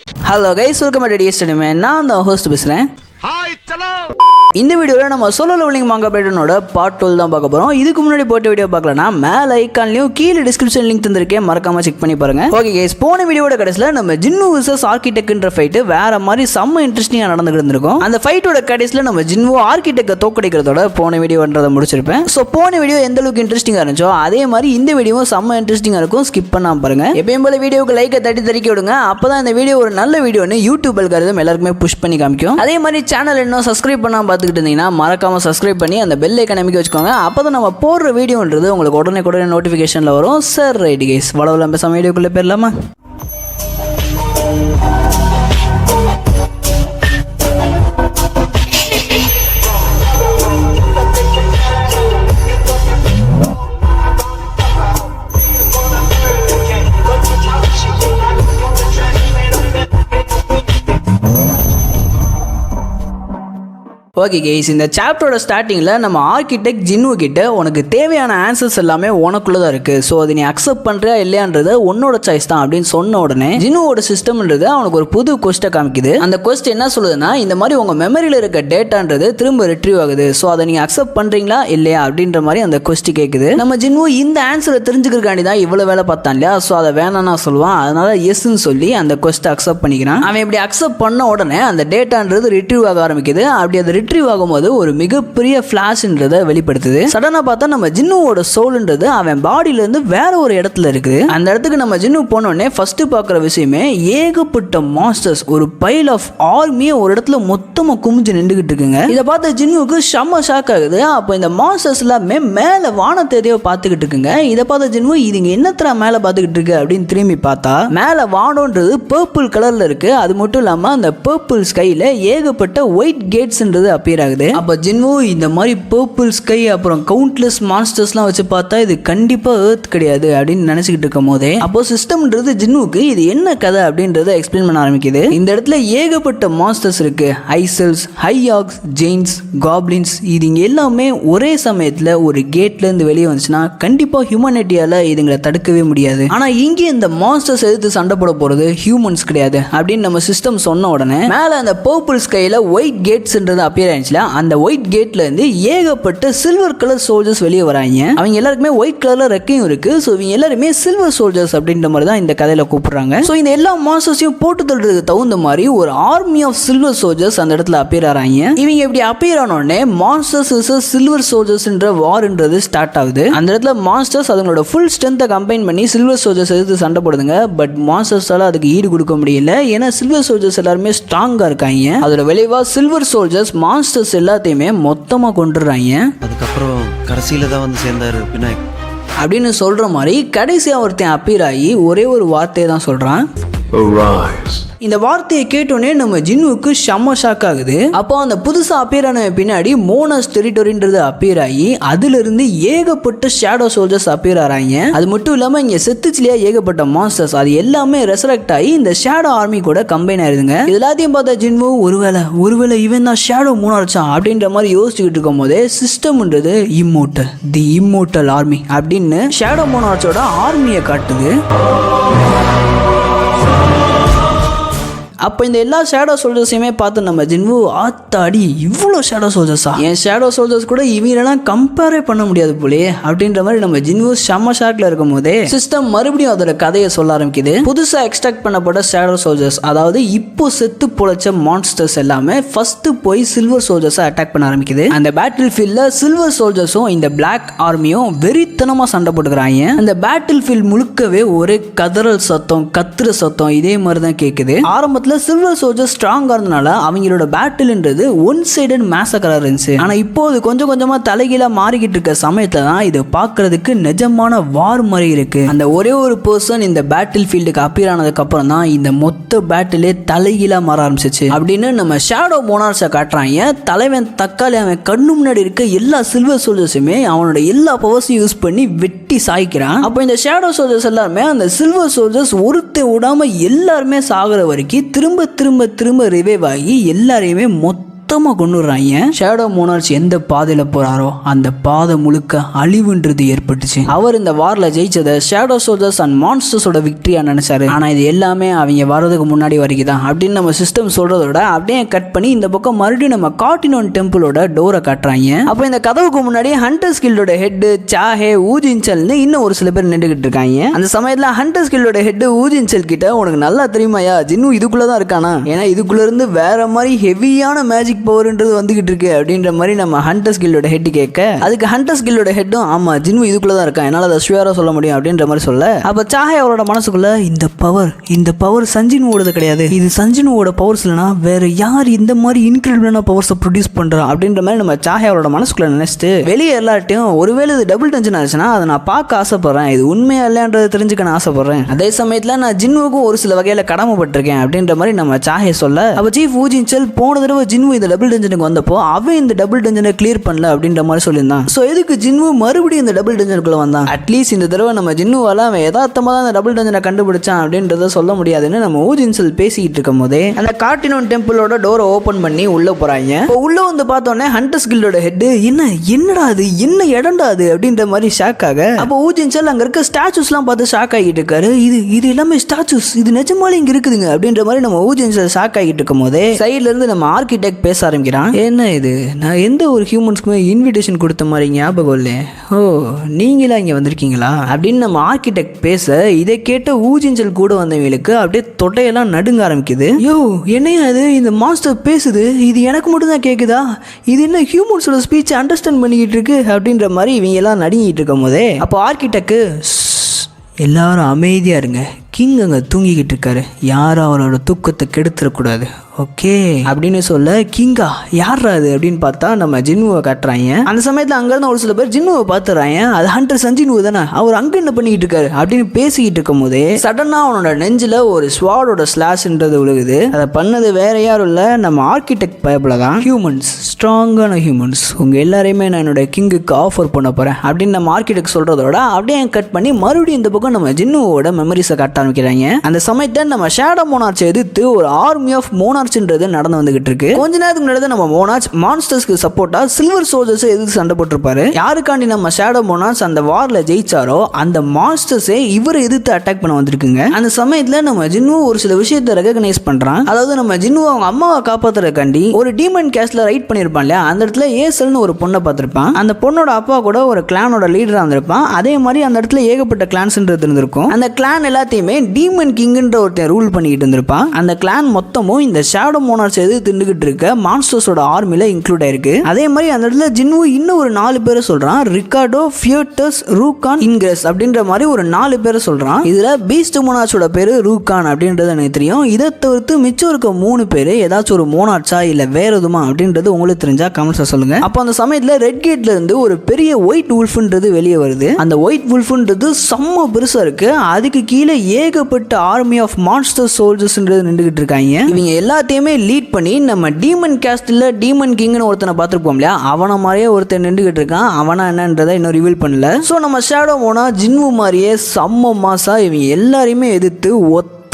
Hello guys, welcome to டிஎஸ்டிமே. நான் தான் ஹோஸ்ட் பேசுகிறேன். இந்த வீடியோவில் நம்ம சோலோ லெவலிங் மாங்கா பேட்டனோட பார்ட் 12 தான் பார்க்க போகிறோம். இதுக்கு முன்னாடி போட்ட வீடியோ பார்க்கலன்னா மேலே ஐக்கான்லையும் கீழே டிஸ்கிரிப்ஷன் லிங்க் தந்திருக்கேன், மறக்காம செக் பண்ணி பாருங்க. ஓகே கைஸ், போன வீடியோட கடைசியில் நம்ம ஜின்னு vs ஆர்கிடெக்ட்ன்ற ஃபைட்டு வேற மாதிரி செம்ம இன்ட்ரெஸ்டிங்காக நடந்துகிட்டு இருந்திருக்கும். அந்த ஃபைட்டோட கடைசியில் நம்ம ஜின்னு ஆர்கிடெக்டை தோக்கடிக்கிறதோட போன வீடியோன்றதை முடிச்சிருப்பேன். ஸோ போன வீடியோ எந்த அளவுக்கு இன்ட்ரெஸ்டிங்காக இருந்துச்சோ அதே மாதிரி இந்த வீடியோவும் செம்ம இன்ட்ரெஸ்டிங்காக இருக்கும். ஸ்கிப் பண்ணாம பாருங்க. எப்பயும் போல வீடியோக்கு லைக்கை தட்டி விடுங்க. அப்பதான் இந்த வீடியோ ஒரு நல்ல வீடியோன்னு யூடியூப் அல்காரிதம் எல்லாருக்குமே புஷ் பண்ணி காமிக்கும். அதே மாதிரி சேனல் இன்னும் சப்ஸ்கிரைப் பண்ணாம பார்த்துக்கிட்டு இருந்தீங்கன்னா மறக்காம சப்ஸ்கிரைப் பண்ணி அந்த பெல் ஐகானை அமைக்க வச்சுக்கோங்க. அப்பதான் நம்ம போடுற வீடியோன்றது உங்களுக்கு உடனே நோட்டிஃபிகேஷன்ல வரும். சார் ரைட் கைஸ், வளவலாம் பேசாம வீடியோக்குள்ள போயிடலாமா? ஓகே கைஸ், இந்த சாப்டரோட ஸ்டார்டிங்கில் நம்ம ஆர்கிடெக்ட் ஜின்னு கிட்ட உனக்கு தேவையான ஆன்சர்ஸ் எல்லாமே உனக்குள்ள தான் இருக்குது, ஸோ அதை நீ அக்செப்ட் பண்ணுறியா இல்லையான்றது உன்னோட சாய்ஸ் தான் அப்படின்னு சொன்ன உடனே ஜின்னுவோட சிஸ்டம்ன்றது அவனுக்கு ஒரு புது கொஸ்ட்டை காமிக்குது. அந்த கொஸ்ட் என்ன சொல்லுதுன்னா, இந்த மாதிரி உங்கள் மெமரியில் இருக்க டேட்டான்றது திரும்ப ரிட்ரீவ் ஆகுது, ஸோ அதை நீங்கள் அக்செப்ட் பண்ணுறீங்களா இல்லையா அப்படின்ற மாதிரி அந்த கொஸ்ட் கேட்குது. நம்ம ஜின்னு இந்த ஆன்சரை தெரிஞ்சுக்கிறக்காண்டி தான் இவ்வளோ வேலை பார்த்தான் இல்லையா, ஸோ அதை வேணாம்னா சொல்லுவான். அதனால எஸ்ன்னு சொல்லி அந்த கொஸ்ட்டை அக்செப்ட் பண்ணிக்கிறான். அவன் இப்படி அக்செப்ட் பண்ண உடனே அந்த டேட்டான்றது ரிட்ரீவ் ஆக ஆரம்பிக்குது. அப்படி அது ரிட்ரீவ் ஆகும்போது ஒரு மிகப்பெரிய ஃபிளாஷ்ன்றதை வெளிப்படுத்துது. சடனா பார்த்தா நம்ம ஜின்னுவோட சோல்ன்றது அவன் பாடியில இருந்து வேற ஒரு இடத்துல இருக்குது. அந்த இடத்துக்கு நம்ம ஜின்னு போனோடனே ஃபர்ஸ்ட் பார்க்குற விஷயமே ஏகப்பட்ட மாஸ்டர்ஸ், ஒரு பைல் ஆஃப் ஆர்மியை ஒரு இடத்துல மொத்தமா குமிஞ்சு நின்றுகிட்டு இருக்குங்க. இதை பார்த்த ஜின்னுவுக்கு செம்ம ஷாக் ஆகுது. அப்போ இந்த மாஸ்டர்ஸ் எல்லாமே மேல வானத்தேதியோ பார்த்துக்கிட்டு இருக்குங்க. இதை பார்த்த ஜின்னு இதுங்க என்னத்தரா மேல பார்த்துக்கிட்டு இருக்கு அப்படின்னு திரும்பி பார்த்தா மேல வானம்ன்றது பர்பிள் கலர்ல இருக்கு. அது மட்டும் இல்லாம அந்த பர்பிள் ஸ்கைல ஏகப்பட்ட ஒயிட் கேட்ஸ்ன்றது அப்பியர் ஆகுது. அப்ப ஜின்னு இந்த மாதிரி பர்பிள் ஸ்கை அப்புறம் கவுண்ட்லெஸ் மான்ஸ்டர்ஸ்லாம் வச்சு பார்த்தா இது கண்டிப்பா எர்த் கிடையாது அப்படின்னு நினைச்சுக்கிட்டு இருக்கும் போதே அப்போ சிஸ்டம்ன்றது ஜின்னுக்கு இது என்ன கதை அப்படின்றத எக்ஸ்பிளைன் பண்ண ஆரம்பிக்குது. இந்த இடத்துல ஏகப்பட்ட மான்ஸ்டர்ஸ் இருக்கு. ஐசல்ஸ், ஹையாக்ஸ், ஜெயின்ஸ், காப்ளின்ஸ், இது இங்க எல்லாமே ஒரே சமயத்துல ஒரு கேட்ல இருந்து வெளியே வந்துச்சுன்னா கண்டிப்பா ஹியூமனிட்டியால இதுங்களை தடுக்கவே முடியாது. ஆனா இங்கே இந்த மான்ஸ்டர்ஸ் எதிர்த்து சண்டை போட போறது ஹியூமன்ஸ் கிடையாது அப்படின்னு நம்ம சிஸ்டம் சொன்ன உடனே மேல அந்த பர்பிள் ஸ்கைல ஒயிட் கேட்ஸ்ன்றது அப்பியர் ஆயிடுச்சு. அந்த ஒயிட் கேட்ல இருந்து ஏகப்பட்ட சில்வர் கலர் சோல்ஜர்ஸ் வெளியே வராங்க. அவங்க எல்லாருக்குமே ஒயிட் கலர்ல ரெக்கையும் இருக்கு. சோ இவங்க எல்லாருமே சில்வர் சோல்ஜர்ஸ் அப்படின்ற மாதிரி தான் இந்த கதையில கூப்பிடுறாங்க. சோ இந்த எல்லா மாஸ்டர்ஸையும் போட்டு தள்ளுறதுக்கு தகுந்த மாதிரி ஒரு ஆர்மி ஆஃப் சில்வர் சோல்ஜர்ஸ் அந்த இடத்துல அப்பியர் ஆறாங்க. இவங்க இப்படி அப்பியர் ஆன உடனே மாஸ்டர்ஸ் vs சில்வர் சோல்ஜர்ஸ்ன்ற வார்ன்றது ஸ்டார்ட் ஆகுது. அந்த இடத்துல மாஸ்டர்ஸ் அவங்களோட ஃபுல் ஸ்ட்ரென்த்தை கம்பைன் பண்ணி சில்வர் சோல்ஜர்ஸ் எதிர்த்து சண்டை போடுதுங்க. பட் மாஸ்டர்ஸால அதுக்கு ஈடு கொடுக்க முடியல. ஏன்னா சில்வர் சோல்ஜர்ஸ் எல்லாருமே ஸ்ட்ராங்கா இருக்காங்க. அதோட விளைவா சில்வர் சோல்ஜர்ஸ் மாஸ்டர்ஸ் எல்லாத்தையுமே மொத்தமா கொண்டுறாங்க. அதுக்கப்புறம் கடைசியில தான் வந்து சேர்ந்தாரு விநாயக் அப்படின்னு சொல்ற மாதிரி கடைசியா ஒருத்தன் அப்பீர் ஆகி ஒரே ஒரு வார்த்தையை தான் சொல்றான். இந்த வார்த்தையை கேட்டோன்னே நம்ம ஜின்னுவுக்கு செம்ம ஷாக் ஆகுது. அப்போ அந்த புதுசா அப்பியர் ஆன பின்னாடி மோனஸ் டெரிட்டரின்றது அப்பியர் ஆகி அதுல இருந்து ஏகப்பட்ட ஷேடோ சோல்ஜர்ஸ் அப்பியர் ஆறாங்க. அது மட்டும் இல்லாம இங்க செத்துச்சிலியா ஏகப்பட்ட மாஸ்டர்ஸ் அது எல்லாமே ரெசரக்ட் ஆகி இந்த ஷேடோ ஆர்மி கூட கம்பைன் ஆயிருதுங்க. இது எல்லாத்தையும் பார்த்தா ஜின்னு ஒருவேளை இவன் தான் ஷேடோ மூணார்ச்சான் அப்படின்ற மாதிரி யோசிச்சுக்கிட்டு இருக்கும் போதே சிஸ்டம்ன்றது இம்மோர்டல், தி இம்மோர்டல் ஆர்மி அப்படின்னு ஷேடோ மூணார்ச்சோட ஆர்மியை காட்டுது. அப்போ இந்த எல்லா ஷேடோ சோல்ஜர்ஸையுமே பார்த்து நம்ம ஜின்னு ஆத்தாடி இவ்வளோ ஷேடோ சோல்ஜர்ஸா, என் ஷேடோ சோல்ஜர்ஸ் கூட இவங்களெல்லாம் கம்பேரே பண்ண முடியாது போலயே அப்படின்ற மாதிரி நம்ம ஜின்னு செம்ம ஷாக்ல இருக்கும் போதே சிஸ்டம் மறுபடியும் அதோட கதையை சொல்ல ஆரம்பிக்குது. புதுசா எக்ஸ்ட்ராக்ட் பண்ணப்பட்ட ஷேடோ சோல்ஜர்ஸ், அதாவது இப்போ செத்து பொழைச்ச மான்ஸ்டர்ஸ் எல்லாமே ஃபர்ஸ்ட் போய் சில்வர் சோல்ஜர்ஸை அட்டாக் பண்ண ஆரம்பிக்குது. அந்த பேட்டில் ஃபீல்ட்ல சில்வர் சோல்ஜர்ஸும் இந்த பிளாக் ஆர்மியும் வெறித்தனமா சண்டை போட்டுக்கிறாங்க. அந்த பேட்டில் ஃபீல்ட் முழுக்கவே ஒரே கதறல் சத்தம், கத்துற சத்தம் இதே மாதிரி தான் கேட்குது. ஆரம்பத்தில் சில்வர் சோல்ஜர்ஸ் ஸ்ட்ராங்கா இருந்தனால அவங்களோட பேட்டில்ன்றது ஒன் சைடட் மேசக்கரா இருந்துச்சு. ஆனா இப்போ அது கொஞ்சம் கொஞ்சமா தலைகீழா மாறிக்கிட்டு இருக்க சமயத்துல தான் இது பார்க்கிறதுக்கு நிஜமான வார் மாதிரி இருக்கு. அந்த ஒரே ஒரு பர்சன் இந்த பேட்டில் ஃபீல்டுக்கு அப்பியர் ஆனதுக்கு அப்புறம் தான் இந்த மொத்த பேட்டிலே தலைகீழா மாற ஆரம்பிச்சிச்சு அப்படின்னு நம்ம ஷேடோ மோனார்ஸை காட்டுறாங்க. தலைவன் தக்காளி அவன் கண்ணு முன்னாடி இருக்க எல்லா சில்வர் சோல்ஜர்ஸுமே அவனோட எல்லா பவர்ஸையும் யூஸ் பண்ணி வெட்டி சாய்க்கிறான். அப்போ இந்த ஷேடோ சோல்ஜர்ஸ் எல்லாருமே அந்த சில்வர் சோல்ஜர்ஸ் ஒருத்த விடாம எல்லாருமே சாகுற வரைக்கும் திரும்ப திரும்ப திரும்ப ரிவைவ் ஆகி எல்லாரையுமே மொத்த மொத்தமா கொண்டுறாங்க. ஷேடோ மோனார்ச் எந்த பாதையில போறாரோ அந்த பாதை முழுக்க அழிவுன்றது ஏற்பட்டுச்சு. அவர் இந்த வார்ல ஜெயிச்சதை ஷேடோ சோல்ஜர்ஸ் அண்ட் மான்ஸ்டர்ஸோட விக்டரியா நினைச்சாரு. ஆனா இது எல்லாமே அவங்க வர்றதுக்கு முன்னாடி வரைக்கும் தான் அப்படின்னு நம்ம சிஸ்டம் சொல்றதோட அப்படியே கட் பண்ணி இந்த பக்கம் மறுபடியும் நம்ம கார்டினோன் டெம்பிளோட டோரை காட்டுறாங்க. அப்ப இந்த கதவுக்கு முன்னாடி ஹண்டர்ஸ் கில்டோட ஹெட் சாஹே ஊஜின்சல்னு இன்னும் ஒரு சில பேர் நின்றுகிட்டு இருக்காங்க. அந்த சமயத்துல ஹண்டர்ஸ் கில்டோட ஹெட் ஊஜின்சல் கிட்ட உனக்கு நல்லா தெரியுமாயா ஜின்னு இதுக்குள்ளதான் இருக்கானா, ஏன்னா இதுக்குள்ள இருந்து வேற மாதிரி ஹெவியான மேஜிக் பவர்ன்றது வந்துகிட்டு இருக்கு அப்படின்ற மாதிரி நம்ம ஹண்டர்ஸ் கில்டோட ஹெட் கேட்க அதுக்கு ஹண்டர்ஸ் கில்டோட ஹெட்டும் ஆமா ஜின்னு இதுக்குள்ளதான் இருக்கான் என்னால அதை ஷுவரா சொல்ல முடியும் அப்படின்ற மாதிரி சொல்ல அப்ப சாஹே அவரோட மனசுக்குள்ள இந்த பவர் சஞ்சினுவோட கிடையாது, இது சஞ்சினுவோட பவர்ஸ் இல்லைனா வேற யார் இந்த மாதிரி இன்கிரெடிபிளான பவர்ஸை ப்ரொடியூஸ் பண்றா அப்படின்ற மாதிரி நம்ம சாஹே அவரோட மனசுக்குள்ள நினைச்சிட்டு வெளியே எல்லாட்டையும் ஒருவேளை இது டபுள் டென்ஷன் ஆச்சுன்னா அதை நான் பார்க்க ஆசைப்படுறேன், இது உண்மையா இல்லைன்றதை தெரிஞ்சுக்க நான் ஆசைப்படுறேன், அதே சமயத்துல நான் ஜின்னுவுக்கும் ஒரு சில வகையில கடமைப்பட்டிருக்கேன் அப்படின்ற மாதிரி நம்ம சாஹே சொல்ல அப்ப சீஃப் ஊஜின்சல் போன தடவை ஜின்வு இந்த டபுள் டென்ஷனுக்கு வந்தப்போ அவன் இந்த டபுள் டென்ஷனை கிளியர் பண்ணல அப்படின்ற மாதிரி சொல்லியிருந்தான். ஸோ எதுக்கு ஜின்வு மறுபடியும் இந்த டபுள் டென்ஷனுக்குள்ள வந்தான், அட்லீஸ்ட் இந்த தடவை நம்ம ஜின்னுவால அவன் யதார்த்தமா தான் அந்த டபுள் டென்ஷனை கண்டுபிடிச்சான் அப்படின்றத சொல்ல முடியாதுன்னு நம்ம ஊஜின்சல் பேசிக்கிட்டு இருக்கும் போதே அந்த கார்டினோன் டெம்பிளோட டோரை ஓபன் பண்ணி உள்ள போறாங்க. உள்ள வந்து பார்த்தோன்னே ஹண்டர்ஸ் கில்டோட ஹெட் என்னடா அது என்ன இடம்டா அது அப்படின்ற மாதிரி ஷாக் ஆக அப்போ ஊஜின்சல் அங்க இருக்க ஸ்டாச்சுஸ்லாம் பார்த்து ஷாக் ஆகிட்டு இருக்காரு. இது எல்லாமே ஸ்டாச்சுஸ், இது நிஜமாலே இங்க இருக்குதுங்க அப்படின்ற மாதிரி நம்ம ஊஜின்சல் ஷாக் ஆகிட்டு இருக்கும் போதே சைட்ல இருந்து நம்ம ஆர்கிடெக்ட் பேச ஆரம்பிக்கிறான். என்ன இது, நான் எந்த ஒரு ஹியூமன்ஸ்க்குமே இன்விடேஷன் கொடுத்த மாதிரி ஞாபகம் இல்லை, ஓ நீங்களா இங்க வந்திருக்கீங்களா அப்படின்னு நம்ம ஆர்கிடெக்ட் பேச இதை கேட்ட ஊஜின்சல் கூட வந்தவங்களுக்கு அப்படியே தொட்டையெல்லாம் நடுங்க ஆரம்பிக்குது. யோ என்னையா அது, இந்த மாஸ்டர் பேசுது, இது எனக்கு மட்டும் தான் கேக்குதா, இது என்ன ஹியூமன்ஸோட ஸ்பீச் அண்டர்ஸ்டாண்ட் பண்ணிக்கிட்டு இருக்கு அப்படின்ற மாதிரி இவங்க எல்லாம் நடுங்கிட்டு இருக்கும் போதே அப்போ ஆர்கிடெக்ட் எல்லாரும் அமைதியா இருங்க, கிங் அங்கே தூங்கிக்கிட்டு இருக்காரு, யாரும் அவரோட தூக்கத்தை கெடுத்துடக்கூடாது ஓகே அப்படின்னு சொல்ல கிங்கா யாரா அது அப்படின்னு பார்த்தா நம்ம ஜின்னுவை காட்டுறாங்க. அந்த சமயத்தில் அங்கேருந்து ஒரு சில பேர் ஜின்னுவை பார்த்துறாங்க, அது ஹண்டர் சஞ்சினு தானே, அவர் அங்கே என்ன பண்ணிக்கிட்டு இருக்காரு அப்படின்னு பேசிக்கிட்டு இருக்கும் போதே சடனாக அவனோட நெஞ்சில் ஒரு ஸ்வாடோட ஸ்லாஷ்ன்றது விழுகுது. அதை பண்ணது வேற யாரும் இல்லை நம்ம ஆர்கிடெக்ட் பயப்பில் தான். ஹியூமன்ஸ், ஸ்ட்ராங்கான ஹியூமன்ஸ், உங்கள் எல்லாரையுமே நான் என்னோட கிங்குக்கு ஆஃபர் பண்ண போகிறேன் அப்படின்னு நம்ம ஆர்கிடெக்ட் சொல்கிறதோட அப்படியே கட் பண்ணி மறுபடியும் இந்த பக்கம் நம்ம ஜின்னுவோட மெமரிஸை காட்ட ஆரம்பிக்கிறாங்க. அந்த சமயத்தில் நம்ம ஷேடோ மோனார்ச்சை எதிர்த்து ஒரு ஆர்மி ஆஃப் மோனார்ச்ன்றது நடந்து வந்துகிட்டு இருக்கு. கொஞ்ச நேரத்துக்கு முன்னாடி நம்ம மோனார்ச் மான்ஸ்டர்ஸ்க்கு சப்போர்ட்டா சில்வர் சோல்ஜர்ஸை எதிர்த்து சண்டை போட்டிருப்பாரு. யாருக்காண்டி நம்ம ஷேடோ மோனார்ச் அந்த வார்ல ஜெயிச்சாரோ அந்த மான்ஸ்டர்ஸே இவரை எதிர்த்து அட்டாக் பண்ண வந்திருக்குங்க. அந்த சமயத்தில் நம்ம ஜின்னு ஒரு சில விஷயத்தை ரெகக்னைஸ் பண்றான். அதாவது நம்ம ஜின்னு அவங்க அம்மாவை காப்பாத்துறதுக்காண்டி ஒரு டீமன் கேஸ்ட்ல ரைட் பண்ணிருப்பான் இல்லையா, அந்த இடத்துல ஏசல்னு ஒரு பொண்ணை பார்த்திருப்பான். அந்த பொண்ணோட அப்பா கூட ஒரு கிளானோட லீடரா இருந்திருப்பான். அதே மாதிரி அந்த இடத்துல ஏகப்பட்ட கிளான்ஸ்ன்றது இருந்திருக்கும். அந்த கிளான் எல்லாத்தையுமே டீமன் கிங்ன்ற ஒருத்தன் ரூல் பண்ணிக்கிட்டு இருந்திருப்பான். அந்த கிளான் மொத்தமும் இந்த ஷேடோ மோனார்ச் எது திண்டுகிட்டு இருக்க மான்ஸ்டர்ஸோட ஆர்மில இன்க்ளூட் ஆயிருக்கு. அதே மாதிரி அந்த இடத்துல ஜின்னு இன்னும் ஒரு 4 பேரை சொல்றான், ரிகார்டோ, ஃபியோட்டஸ், ரூகான், இன்கிரஸ் அப்படின்ற மாதிரி ஒரு 4 பேரை சொல்றான். இதுல பீஸ்ட் மோனார்ச்சோட பேரு ரூகான் அப்படின்றது எனக்கு தெரியும். இதை தவிர்த்து மிச்சம் இருக்க 3 பேரு ஏதாச்சும் ஒரு மோனார்ச்சா இல்ல வேற எதுமா அப்படின்றது உங்களுக்கு தெரிஞ்சா கமெண்ட்ஸ்ல சொல்லுங்க. அப்போ அந்த சமயத்துல ரெட் கேட்ல இருந்து ஒரு பெரிய ஒயிட் வுல்ஃப்ன்றது வெளியே வருது. அந்த ஒயிட் வுல்ஃப்ன்றது செம்ம பெருசா இருக்கு. அதுக்கு கீழே ஏகப்பட்ட ஆர்மி ஆஃப் மான்ஸ்டர் சோல்ஜர்ஸ்ன்றது நின்றுகிட்டு இருக்காங்க. இவங்க எல்லாத்தையுமே லீட் பண்ணி நம்ம டீமன் கேஸ்ட்ல டீமன் கிங்னு ஒருத்தனை பார்த்துருப்போம் இல்லையா, அவனை மாதிரியே ஒருத்தன் நின்றுகிட்டு இருக்கான். அவனா என்னன்றதை இன்னும் ரிவீல் பண்ணல. ஸோ நம்ம ஷேடோ மோனார்ச் ஜின்னு மாதிரியே செம்ம மாசா இவங்க எல்லாரையுமே எதிர்த்து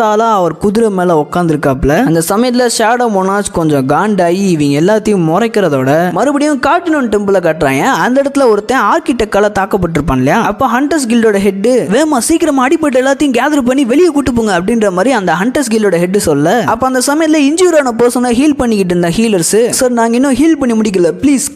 அவர் குதிரை மேல உட்காந்துருக்காப்ல. அந்த சமயத்துல ஷேடோ மோனார்ச் கொஞ்சம் காண்டாகி இவங்க எல்லாத்தையும் முறைக்கிறதோட மறுபடியும் கார்டினோன் டெம்பிள காட்டுறாங்க. அந்த இடத்துல ஒருத்தன் ஆர்கிடெக்டால தாக்கப்பட்டிருப்பான் இல்லையா, அப்ப ஹண்டர்ஸ் கில்டோட ஹெட் வேமா சீக்கிரமா அடிப்பட்டு எல்லாத்தையும் கேதர் பண்ணி வெளியே கூட்டு போங்க அப்படின்ற மாதிரி அந்த ஹண்டர்ஸ் கில்டோட ஹெட் சொல்ல அப்ப அந்த சமயத்துல இன்ஜூரான பர்சனை ஹீல் பண்ணிக்கிட்டு இருந்த ஹீலர்ஸ், சார் நாங்க இன்னும் ஹீல் பண்ணி முடிக்கல, ப்ளீஸ்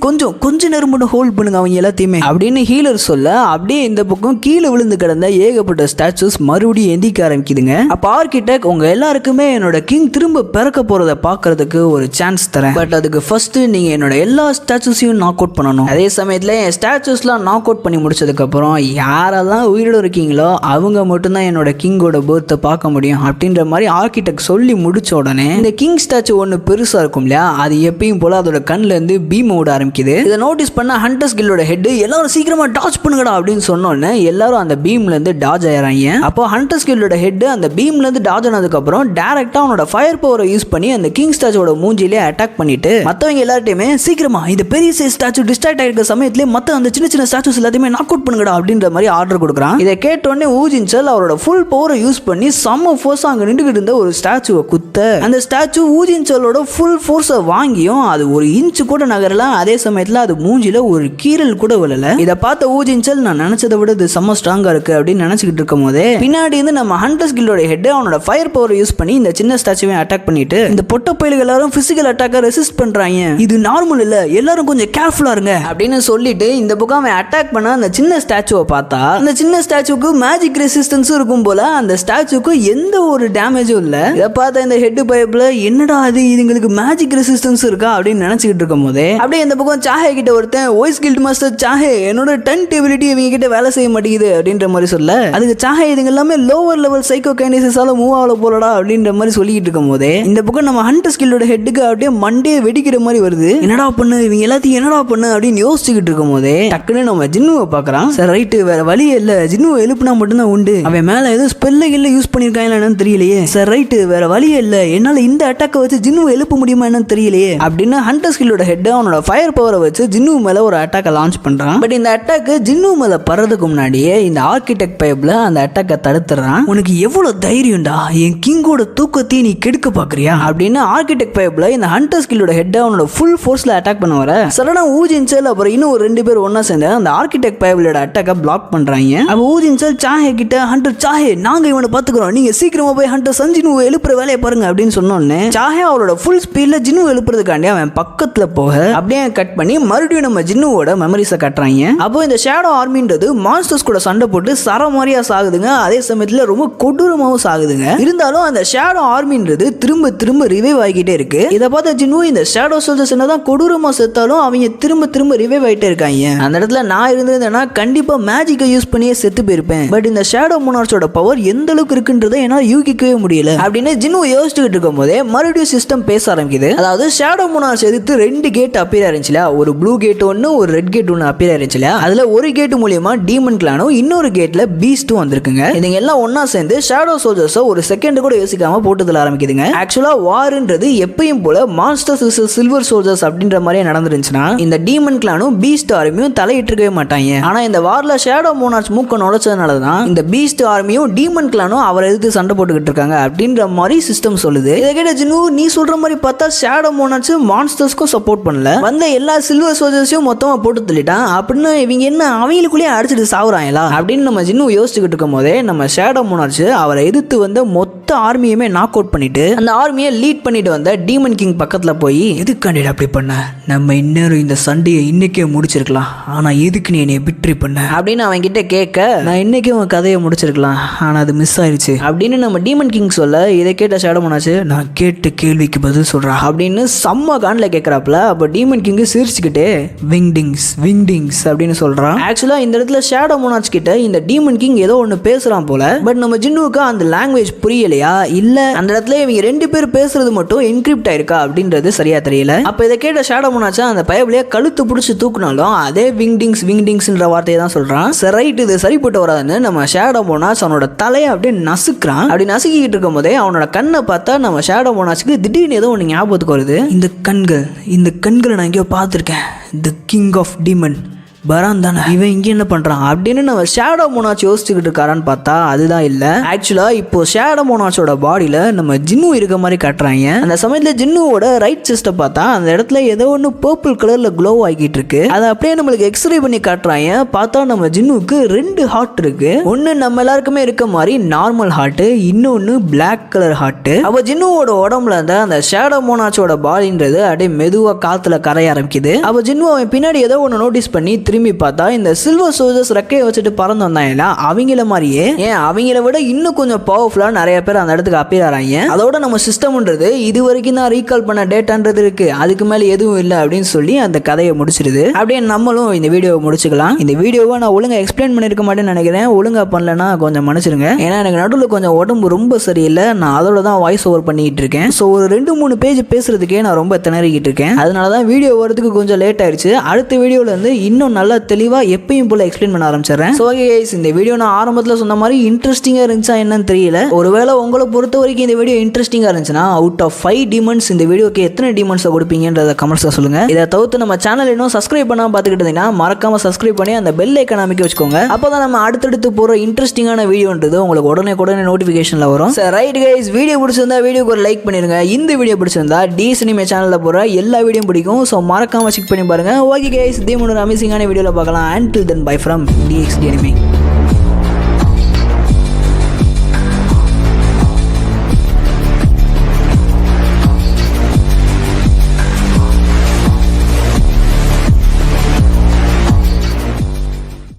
கொஞ்ச நேரம் மட்டும் ஹோல்ட் பண்ணுங்க அவங்க எல்லாத்தையுமே அப்படின்னு ஹீலர் சொல்ல அப்படியே இந்த பக்கம் கீழே விழுந்து கிடந்த ஏகப்பட்ட ஸ்டாச்சுஸ் மறுபடியும் எந்திக்க ஆரம்பிக்குதுங்க. அப்ப ஆர்கிடெக்ட் உங்க எல்லாருக்குமே என்னோட கிங் திரும்ப பிறக்க போறத பாக்குறதுக்கு ஒரு சான்ஸ் தரேன், பட் அதுக்கு ஃபர்ஸ்ட் நீங்க என்னோட எல்லா ஸ்டாச்சுஸையும் நாக் அவுட் பண்ணணும். அதே சமயத்துல என் ஸ்டாச்சுஸ்லாம் நாக் அவுட் பண்ணி முடிச்சதுக்கு அப்புறம் யாரெல்லாம் உயிரோட இருக்கீங்களோ அவங்க மட்டும்தான் என்னோட கிங்கோட பர்த்தை பார்க்க முடியும் அப்படின்ற மாதிரி ஆர்கிடெக்ட் சொல்லி முடிச்ச உடனே இந்த கிங் ஸ்டாச்சு ஒன்று பெருசா இருக்கும் இல்லையா, அது எப்பயும் போல அதோட கண்ணுல இருந்து பீம் ஓட ஆரம்பிக்குது. இதை நோட்டீஸ் பண்ண ஹண்டர்ஸ் கில்லோட ஹெட் எல்லாரும் சீக்கிரமா டாச் பண்ணுங்கடா அப்படின்னு சொன்னோன்னு எல்லாரும் அந்த பீம்ல இருந்து டாஜ் ஆயிராங்க. அப்போ ஹண்டர்ஸ் கில்லோட ஹெட் அந்த பீம்ல இருந்து டாஜ் ஆனதுக்கு அப்புறம் டைரக்டா அவனோட ஃபயர் பவரை யூஸ் பண்ணி அந்த கிங் ஸ்டாச்சுவோட மூஞ்சிலே அட்டாக் பண்ணிட்டு மத்தவங்க எல்லார்ட்டையுமே சீக்கிரமா இந்த பெரிய சைஸ் ஸ்டாச்சு டிஸ்ட்ராக்ட் ஆயிருக்க சமயத்திலே மத்த அந்த சின்ன சின்ன ஸ்டாச்சுஸ் எல்லாத்தையுமே நாக் அவுட் பண்ணுங்கடா அப்படின்ற மாதிரி ஆர்டர் கொடுக்குறான். இதை கேட்ட உடனே ஊஜின்சல் அவரோட ஃபுல் பவரை யூஸ் பண்ணி செம்ம ஃபோர்ஸா அங்க நின்றுகிட்டு இருந்த ஒரு ஸ்டாச்சுவை குத்த அந்த ஸ்டாச்சு ஊஜின்சலோட ஃபுல் ஃபோர்ஸை வாங்கியும் அது ஒரு இன்ச்சு கூட நகரல. அதே சமயத்துல அது மூஞ்சில ஒரு கீரல் கூட விழல. இதை பார்த்த ஊஜின்சல் நான் நினைச்சதை விட இது செம்ம ஸ்ட்ராங்கா இருக்கு அப்படின்னு நினைச்சுக்கிட்டு இருக்கும் போதே பின்னாடி இருந்து நம்ம ஹண்டர்ஸ் கில்டோட ஹெட் அவனோட ஃபயர் பவரை யூஸ் பண்ணி இந்த சின்ன ஸ்டாச்சுவை அட்டாக் பண்ணிட்டு இந்த பொட்ட பயில்கள் எல்லாரும் பிசிக்கல் அட்டாக்கை ரெசிஸ்ட் பண்றாங்க, இது நார்மல் இல்ல, எல்லாரும் கொஞ்சம் கேர்ஃபுல்லா இருங்க அப்படின்னு சொல்லிட்டு இந்த பக்கம் அவன் அட்டாக் பண்ண அந்த சின்ன ஸ்டாச்சுவை பார்த்தா அந்த சின்ன ஸ்டாச்சுக்கு மேஜிக் ரெசிஸ்டன்ஸும் இருக்கும் போல அந்த ஸ்டாச்சுக்கு எந்த ஒரு டேமேஜும் இல்ல. இதை பார்த்தா இந்த ஹெட் பைப்ல என்னடா அது இதுங்களுக்கு மேஜிக் ரெசிஸ்டன்ஸ் இருக்கா அப்படின்னு நினைச்சுக்கிட்டு இருக்கும் போதே அப்படியே இந்த பக்கம் சாஹே கிட்ட ஒருத்தன் வாய்ஸ் கில்ட் மாஸ்டர் சாஹே என்னோட டென்ட் எபிலிட்டி இவங்க கிட்ட வேலை செய்ய மாட்டேங்குது அப்படின்ற மாதிரி சொல்ல அதுக்கு சாஹே இதுங்க எல்லாமே லோவர் லெவல் சைக்கோ கைனசிஸால மூவ் ஆகல போலடா அப்படின்ற மாதிரி சொல்லிட்டு இருக்கும் போதே இந்த பக்கம் நம்ம ஹண்டர்ஸ் கில்டோட ஹெட்டுக்கு அப்படியே மண்டே வெடிக்கிற மாதிரி வருது. என்னடா பண்ணு இவங்க எல்லாத்தையும் என்னடா பண்ணு அப்படின்னு யோசிச்சுக்கிட்டு இருக்கும் போதே டக்குன்னு நம்ம ஜின்னுவை பாக்குறான். சரி ரைட்டு வேற வழி இல்ல, ஜின்னுவை எழுப்புனா மட்டும்தான் உண்டு, அவன் மேல ஏதோ ஸ்பெல்ல இல்ல யூஸ் பண்ணிருக்காங்க என்னன்னு தெரியலையே, சரி ரைட்டு வேற வழி இல்ல, என்னால இந்த அட்டாக்கை வச்சு ஜின்னுவை எழுப்ப முடியுமா என்னன்னு தெரியலையே அப்படின்னு ஹண்டர்ஸ் கில்டோட ஹெட் அவனோட ஃபயர் பவரை வச்சு ஜின்னு மேல ஒரு அட்டாக்கை லான்ச் பண்றான். பட் இந்த அட்டாக் ஜின்னு மேல பறதுக்கு முன்னாடியே இந்த ஆர்கிடெக்ட் பைப்ல அந்த அட்டாக்கை தடுத்துறான். உனக்கு எவ்வளவு தைரியம்டா என் கிங்கோட தூக்கத்தை நீ கெடுக்க பாக்குறியா அப்படின்னு ஆர்கிடெக்ட் பைப்ல இந்த ஹண்டர்ஸ் கில்டோட ஹெட் அவனோட ஃபுல் ஃபோர்ஸ்ல அட்டாக் பண்ண வர சடனா ஊஜின்சல் அப்புறம் இன்னும் ஒரு 2 பேர் ஒன்னா சேர்ந்து அந்த ஆர்கிடெக்ட் பைப்லோட அட்டாக்கை பிளாக் பண்றாங்க. அப்ப ஊஜின்சல் சாஹே கிட்ட ஹண்டர் சாஹே நாங்க இவனை பாத்துக்கிறோம், நீங்க சீக்கிரமா போய் ஹண்டர் சஞ்சினுவை எழுப்புற வேலையை பாருங்க அப்படின்னு சொன்னோன்னே சாஹே அவரோட ஃபுல் ஸ்பீட்ல ஜின்னு எழுப்புறதுக்காண்டி அவன் பக்கத்துல போக அப்படியே கட் பண்ணி மறுபடியும் நம்ம ஜின்னுவோட மெமரிஸை கட்டுறாங்க. அப்போ இந்த ஷேடோ ஆர்மின்றது மான்ஸ்டர்ஸ் கூட சண்டை போட்டு சரமாரியா சாகுதுங்க, அதே சமயத்துல ரொம்ப கொடூரமாவும் சாகுதுங்க. இருந்தாலும் அந்த ஷேடோ ஆர்மின்றது திரும்ப திரும்ப ரிவைவ் ஆகிட்டே இருக்கு. இதை பார்த்த ஜின்னு இந்த ஷேடோ சோல்ஜர்ஸ் என்னதான் கொடூரமா செத்தாலும் அவங்க திரும்ப திரும்ப ரிவைவ் ஆகிட்டே இருக்காங்க. அந்த இடத்துல நான் இருந்திருந்தேன்னா கண்டிப்பா மேஜிக்கை யூஸ் பண்ணியே செத்து போயிருப்பேன். பட் இந்த ஷேடோ மோனார்ச்சோட பவர் எந்த அளவுக்கு இருக்குன்றதை என்னால யூகிக்கவே முடியல அப்படின்னு ஜின்னு யோசிச்சுக்கிட்டு இருக்கும் போதே மறுபடியும் சிஸ்டம் பேச ஆரம்பிக்குது. அதாவது ஷேடோ மோனார்ச் எதிர்த்து 2 கேட் அப்பியர் ஆயிருச்சுல, ஒரு ப்ளூ கேட் ஒன்னு ஒரு ரெட் கேட் ஒன்னு அப்பியர் ஆயிருச்சுல, அதுல ஒரு கேட் மூலமா டீமன் கிளானும் இன்னொரு கேட்ல பீஸ்டும் வந்திருக்குங்க. இதுங்க எல்லாம் ஒன்னா சேர்ந்து ஷேடோ சோல்ஜர்ஸ் ஒரு செகண்ட் கூட யோசிக்காம போட்டுதல ஆரம்பிக்குதுங்க. ஆக்சுவலா வார்ன்றது எப்பயும் போல மான்ஸ்டர்ஸ் vs சில்வர் சோல்ஜர்ஸ் அப்படின்ற மாதிரியே நடந்துருந்துச்சுன்னா இந்த டீமன் கிளானும் பீஸ்ட் ஆர்மியும் தலையிட்டிருக்கவே மாட்டாங்க. ஆனா இந்த வார்ல ஷேடோ மோனார்ச் மூக்க நுழைச்சதுனால தான் இந்த பீஸ்ட் ஆர்மியும் டீமன் கிளானும் அவரை எதிர்த்து சண்டை போட்டுக்கிட்டு இருக்காங்க அப்படின்ற மாதிரி சிஸ்டம் சொல்லுது. இதை கேட்ட ஜின்னு நீ சொல்ற மாதிரி பார்த்தா ஷேடோ மோனார்ச் மான்ஸ்டர்ஸ்க்கும் சப்போர்ட் பண்ணல, வந்த எல்லா சில்வர் சோல்ஜர்ஸையும் மொத்தமா போட்டு தள்ளிட்டான், அப்படின்னு இவங்க என்ன அவங்களுக்குள்ளேயே அடிச்சுட்டு சாவுறாங்களா அப்படின்னு நம்ம ஜின்னு யோசிச்சுக்கிட்டு இருக்கும் போதே நம்ம ஷேடோ மோனார்ச் அவரை எதிர்த்து வந்த மொத்த ஆர்மியுமே நாக் அவுட் பண்ணிட்டு அந்த ஆர்மியை லீட் பண்ணிட்டு வந்த டீமன் கிங் பக்கத்துல போய் எதுக்காண்டிடா அப்படி பண்ண, நம்ம இன்னும் இந்த சண்டையை இன்னைக்கே முடிச்சிருக்கலாம், ஆனா எதுக்கு நீ என்னை பிட்ரி பண்ண அப்படின்னு அவங்க கிட்ட கேட்க நான் இன்னைக்கு உன் கதையை முடிச்சிருக்கலாம் ஆனா அது மிஸ் ஆயிடுச்சு அப்படின்னு நம்ம டீமன் கிங் சொல்ல இதை கேட்ட ஷேடோ மோனார்ச் நான் கேட்ட கேள்விக்கு பதில் சொல்றா அப்படின்னு செம்ம கான்ல கேட்கறாப்ல. அப்ப டீமன் கிங் சிரிச்சுக்கிட்டே விங்டிங்ஸ் அப்படின்னு சொல்றான். ஆக்சுவலா இந்த இடத்துல ஷேடோ மோனார்ச் கிட்ட இந்த டீமன் கிங் ஏதோ ஒன்னு பேசுறான் போல, பட் நம்ம ஜின்னுவுக்கு அந்த லாங்குவேஜ் புரியலையா இல்ல அந்த இடத்துல இவங்க 2 பேர் பேசுறது மட்டும் என்கிரிப்ட் ஆயிருக்கா அப்படின்றது சரியா தெரியல. அப்ப இதை கேட்ட ஷேடோ மோனார்ச் அந்த பயபிளைய கழுத்து பிடிச்சி தூக்குனாலும் அதே விங்டிங்ஸ்ன்ற வார்த்தையை தான் சொல்றான். சரி ரைட் இது சரிப்பட்டு வராதுன்னு நம்ம ஷேடோ மோனார்ச் அவனோட தலையை அப்படியே நசுக்கிறான். அப்படி நசுக்கிட்டு இருக்கும் போதே அவனோட கண்ணை பார்த்தா நம்ம ஷேடோ மோனார்ச்சுக்கு திடீர்னு ஏதோ ஒன்று ஞாபகத்துக்கு வருது. இந்த கண்களை நான் எங்கேயோ பார்த்துருக்கேன், the king of demon Baran தானே, இவன் இங்கே என்ன பண்றான் அப்படின்னு நம்ம ஷேடோ மோனார்ச் யோசிச்சுக்கிட்டு இருக்காரான்னு பார்த்தா அதுதான் இல்ல. ஆக்சுவலா இப்போ ஷேடோ மோனார்ச்சோட பாடியில நம்ம ஜின்னு இருக்க மாதிரி காட்டுறாங்க. அந்த சமயத்துல ஜின்னுவோட ரைட் செஸ்ட்டை பார்த்தா அந்த இடத்துல ஏதோ ஒன்று பர்பிள் கலர்ல க்ளோ ஆகிட்டு இருக்கு. அதை அப்படியே நம்மளுக்கு எக்ஸ்ரே பண்ணி காட்டுறாங்க. பார்த்தா நம்ம ஜின்னுக்கு 2 ஹார்ட் இருக்கு. ஒன்னு நம்ம எல்லாருக்குமே இருக்க மாதிரி நார்மல் ஹார்ட், இன்னொன்னு பிளாக் கலர் ஹார்ட். அப்ப ஜின்னுவோட உடம்புல இருந்த அந்த ஷேடோ மோனார்ச்சோட பாடின்றது அப்படியே மெதுவா காத்துல கரைய ஆரம்பிக்குது. அப்ப ஜின்னு அவன் பின்னாடி ஏதோ ஒன்று நோட்டீஸ் பண்ணி திரும்பி பார்த்தா இந்த சில்வர் சோல்ஜர்ஸ் ரெக்கையை வச்சுட்டு பறந்து வந்தாங்க அவங்கள மாதிரியே அவங்கள விட இன்னும் கொஞ்சம் பவர்ஃபுல்லா நிறைய பேர் அந்த இடத்துக்கு அப்பியர் ஆறாங்க. அதோட நம்ம சிஸ்டம்ன்றது இது வரைக்கும் தான் ரீகால் பண்ண டேட்டான்றது இருக்கு, அதுக்கு மேல எதுவும் இல்லை அப்படின்னு சொல்லி அந்த கதையை முடிச்சிருது. அப்படியே நம்மளும் இந்த வீடியோவை முடிச்சுக்கலாம். இந்த வீடியோவை நான் ஒழுங்கா எக்ஸ்பிளைன் பண்ணிருக்க மாட்டேன்னு நினைக்கிறேன், ஒழுங்கா பண்ணலன்னா கொஞ்சம் மன்னிச்சிருங்க. ஏன்னா எனக்கு நடுவில் கொஞ்சம் உடம்பு ரொம்ப சரியில்லை, நான் அதோட தான் வாய்ஸ் ஓவர் பண்ணிட்டு இருக்கேன். ஸோ ஒரு 2-3 பேஜ் பேசுறதுக்கே நான் ரொம்ப திணறிக்கிட்டு இருக்கேன். அதனால தான் வீடியோ வரதுக்கு கொஞ்சம் லேட் ஆயிடுச்சு. அடுத்த வீடியோல இருந்து இன்னும் நல்லா தெளிவாக எப்பயும் போல எக்ஸ்பிளைன் பண்ண ஆரம்பிச்சிடுறேன். ஸோ ஓகே கைஸ், இந்த வீடியோ நான் ஆரம்பத்தில் சொன்ன மாதிரி இன்ட்ரெஸ்டிங்காக இருந்துச்சா என்னன்னு தெரியல. ஒருவேளை உங்களை பொறுத்த வரைக்கும் இந்த வீடியோ இன்ட்ரெஸ்டிங்காக இருந்துச்சுன்னா அவுட் ஆஃப் 5 டீமன்ஸ் இந்த வீடியோக்கு எத்தனை டீமன்ஸை கொடுப்பீங்கன்றத கமெண்ட்ஸில் சொல்லுங்க. இதை தவிர்த்து நம்ம சேனல் இன்னும் சப்ஸ்கிரைப் பண்ணாமல் பார்த்துக்கிட்டீங்கன்னா மறக்காம சப்ஸ்கிரைப் பண்ணி அந்த பெல் ஐக்கான அமைக்க வச்சுக்கோங்க. அப்போ தான் நம்ம அடுத்தடுத்து போகிற இன்ட்ரெஸ்டிங்கான வீடியோன்றது உங்களுக்கு உடனே நோட்டிஃபிகேஷனில் வரும். சரி ரைட் கைஸ், வீடியோ பிடிச்சிருந்தா வீடியோக்கு ஒரு லைக் பண்ணிருங்க. இந்த வீடியோ பிடிச்சிருந்தா டி சினிமா சேனலில் போகிற எல்லா வீடியோ பிடிக்கும். ஸோ மறக்காம செக் பண்ணி பாருங்க. ஓகே கைஸ், இதே ஒரு அமேசிங்கான வீடியோவில் பார்க்கலாம். Until then, bye from DXD Anime.